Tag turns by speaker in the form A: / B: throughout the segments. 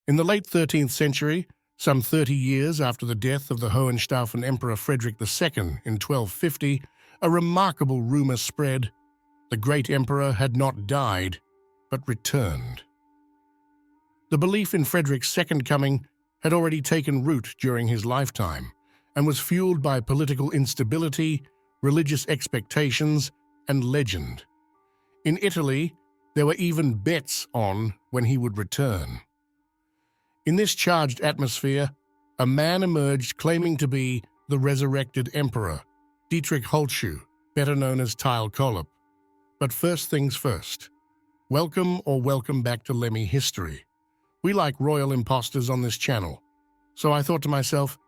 A: In the late 13th century, some 30 years after the death of the Hohenstaufen Emperor Frederick II in 1250, a remarkable rumor spread. The great emperor had not died, but returned. The belief in Frederick's second coming had already taken root during his lifetime and was fueled by political instability, religious expectations, and legend. In Italy, there were even bets on when he would return. In this charged atmosphere, a man emerged claiming to be the resurrected emperor, Dietrich Holtschuh, better known as Tile Kolup. But first things first. Welcome back to Lemmy History. We like royal imposters on this channel, so I thought to myself,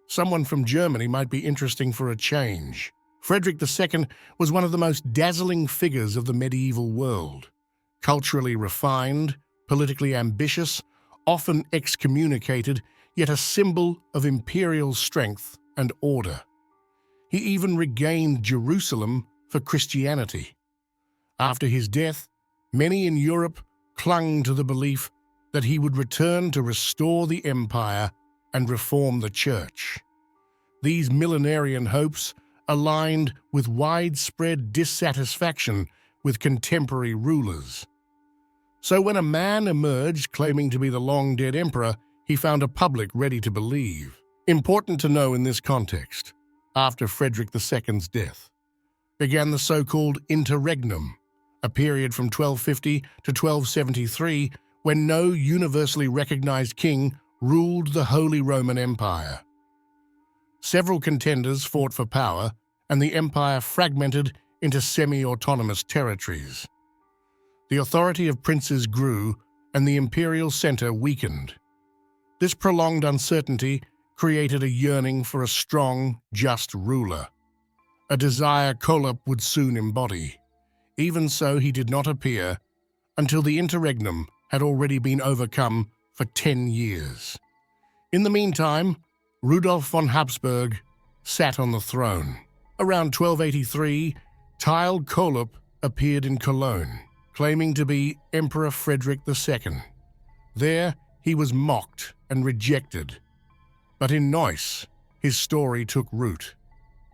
A: someone from Germany might be interesting for a change. Frederick II was one of the most dazzling figures of the medieval world. Culturally refined, politically ambitious, often excommunicated, yet a symbol of imperial strength and order. He even regained Jerusalem for Christianity. After his death, many in Europe clung to the belief that he would return to restore the empire and reform the church. These millenarian hopes aligned with widespread dissatisfaction with contemporary rulers. So when a man emerged claiming to be the long-dead emperor, he found a public ready to believe. Important to know in this context, after Frederick II's death, began the so-called Interregnum, a period from 1250 to 1273 when no universally recognized king ruled the Holy Roman Empire. Several contenders fought for power, and the empire fragmented into semi-autonomous territories. The authority of princes grew, and the imperial center weakened. This prolonged uncertainty created a yearning for a strong, just ruler, a desire Kolup would soon embody. Even so, he did not appear until the Interregnum had already been overcome for 10 years. In the meantime, Rudolf von Habsburg sat on the throne. Around 1283, Tile Kolup appeared in Cologne, claiming to be Emperor Frederick II. There, he was mocked and rejected. But in Neuss, his story took root.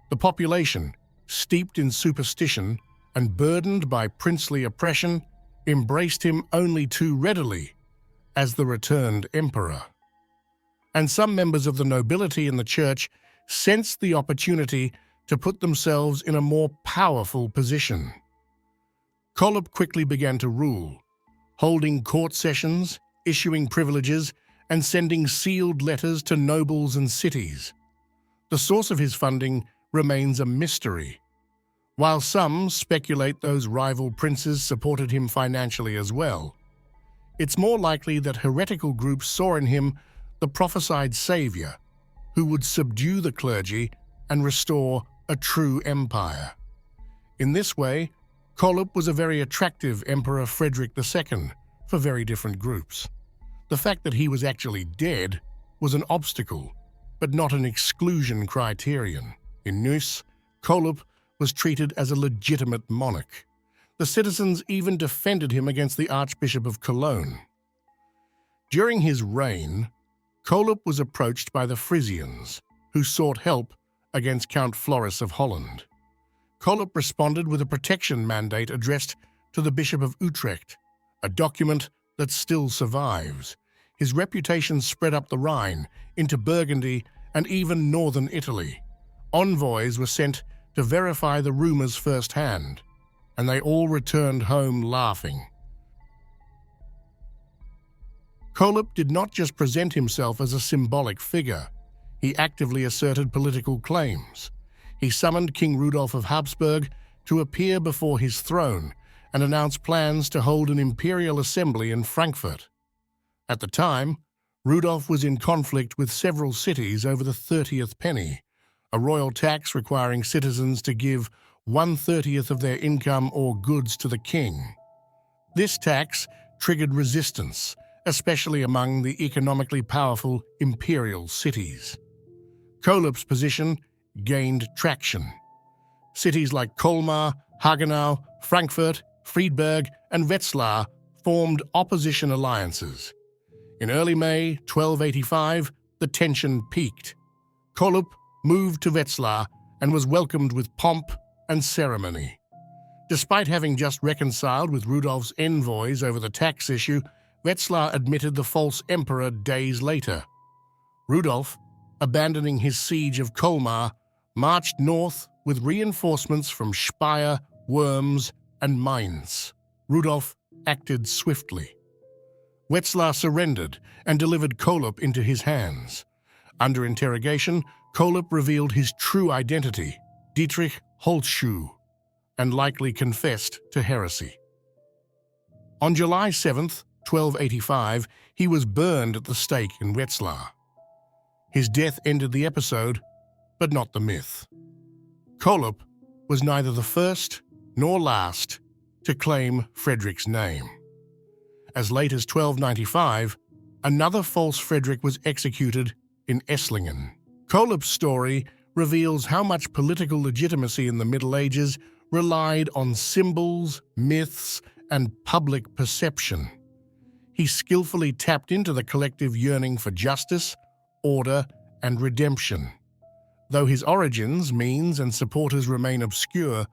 A: The population, steeped in superstition and burdened by princely oppression, embraced him only too readily as the returned emperor. And some members of the nobility and the church sensed the opportunity to put themselves in a more powerful position. Kolup quickly began to rule, holding court sessions, issuing privileges, and sending sealed letters to nobles and cities. The source of his funding remains a mystery. While some speculate those rival princes supported him financially as well, it's more likely that heretical groups saw in him the prophesied savior who would subdue the clergy and restore a true empire. In this way, Kolup was a very attractive Emperor Frederick II for very different groups. The fact that he was actually dead was an obstacle, but not an exclusion criterion. In Neuss, Kolup was treated as a legitimate monarch. The citizens even defended him against the Archbishop of Cologne. During his reign, Kolup was approached by the Frisians, who sought help against Count Floris of Holland. Kolup responded with a protection mandate addressed to the Bishop of Utrecht, a document that still survives. His reputation spread up the Rhine, into Burgundy, and even northern Italy. Envoys were sent to verify the rumors firsthand, and they all returned home laughing. Kolup did not just present himself as a symbolic figure. He actively asserted political claims. He summoned King Rudolf of Habsburg to appear before his throne and announced plans to hold an imperial assembly in Frankfurt. At the time, Rudolf was in conflict with several cities over the 30th penny, a royal tax requiring citizens to give 1/30 of their income or goods to the king. This tax triggered resistance, especially among the economically powerful imperial cities. Kolup's position gained traction. Cities like Colmar, Hagenau, Frankfurt, Friedberg, and Wetzlar formed opposition alliances. In early May 1285, the tension peaked. Kolup moved to Wetzlar and was welcomed with pomp and ceremony. Despite having just reconciled with Rudolf's envoys over the tax issue, Wetzlar admitted the false emperor days later. Rudolf, abandoning his siege of Colmar, marched north with reinforcements from Speyer, Worms, and Mainz. Rudolf acted swiftly. Wetzlar surrendered and delivered Kolup into his hands. Under interrogation, Kolup revealed his true identity, Dietrich Holzschuh, and likely confessed to heresy. On July 7, 1285, he was burned at the stake in Wetzlar. His death ended the episode, but not the myth. Kolup was neither the first nor last to claim Frederick's name. As late as 1295, another false Frederick was executed in Esslingen. Kolup's story reveals how much political legitimacy in the Middle Ages relied on symbols, myths, and public perception. He skillfully tapped into the collective yearning for justice, order, and redemption. Though his origins, means, and supporters remain obscure,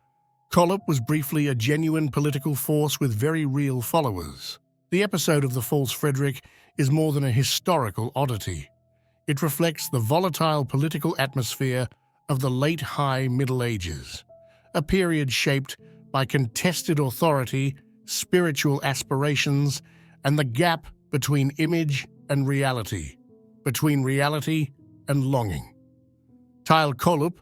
A: Kolup was briefly a genuine political force with very real followers. The episode of the false Frederick is more than a historical oddity. It reflects the volatile political atmosphere of the late High Middle Ages, a period shaped by contested authority, spiritual aspirations, and the gap between image and reality, between reality and longing. Tile Kolup,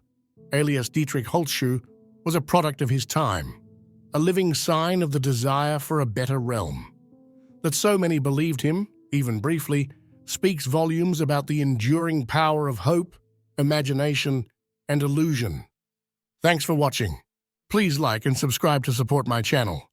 A: alias Dietrich Holzschuh, was a product of his time, a living sign of the desire for a better realm. That so many believed him, even briefly, speaks volumes about the enduring power of hope, imagination, and illusion. Thanks for watching. Please like and subscribe to support my channel.